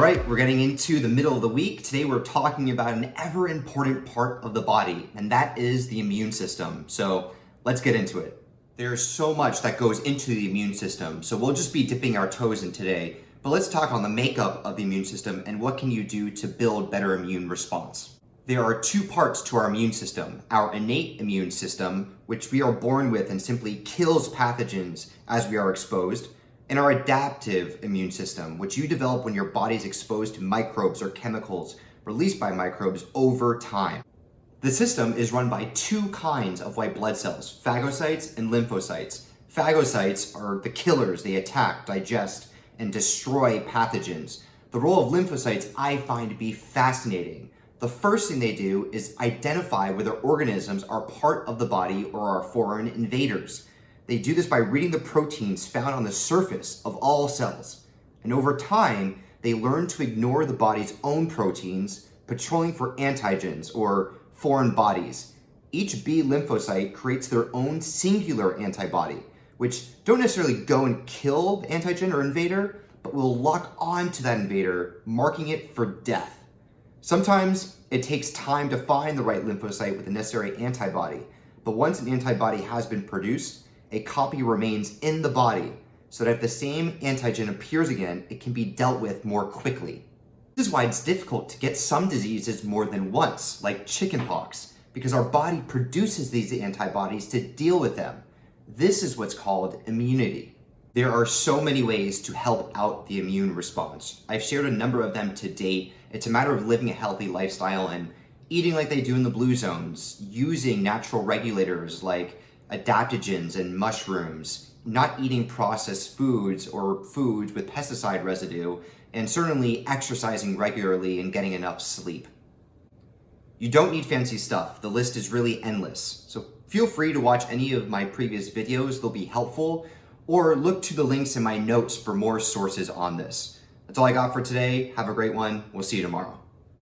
right, we're getting into the middle of the week. Today we're talking about an ever important part of the body, and that is the immune system. So let's get into it. There's so much that goes into the immune system, so we'll just be dipping our toes in today. But let's talk on the makeup of the immune system and what can you do to build better immune response. There are two parts to our immune system: our innate immune system, which we are born with and simply kills pathogens as we are exposed, and our adaptive immune system, which you develop when your body is exposed to microbes or chemicals released by microbes over time. The system is run by two kinds of white blood cells, phagocytes and lymphocytes. Phagocytes are the killers. They attack, digest, and destroy pathogens. The role of lymphocytes I find to be fascinating. The first thing they do is identify whether organisms are part of the body or are foreign invaders. They do this by reading the proteins found on the surface of all cells. And over time, they learn to ignore the body's own proteins, patrolling for antigens or foreign bodies. Each B lymphocyte creates their own singular antibody, which don't necessarily go and kill the antigen or invader, but will lock on to that invader, marking it for death. Sometimes it takes time to find the right lymphocyte with the necessary antibody, but once an antibody has been produced, a copy remains in the body so that if the same antigen appears again, it can be dealt with more quickly. This is why it's difficult to get some diseases more than once, like chickenpox, because our body produces these antibodies to deal with them. This is what's called immunity. There are so many ways to help out the immune response. I've shared a number of them to date. It's a matter of living a healthy lifestyle and eating like they do in the blue zones, using natural regulators like adaptogens and mushrooms, not eating processed foods or foods with pesticide residue, and certainly exercising regularly and getting enough sleep. You don't need fancy stuff. The list is really endless. So feel free to watch any of my previous videos. They'll be helpful, or look to the links in my notes for more sources on this. That's all I got for today. Have a great one. We'll see you tomorrow.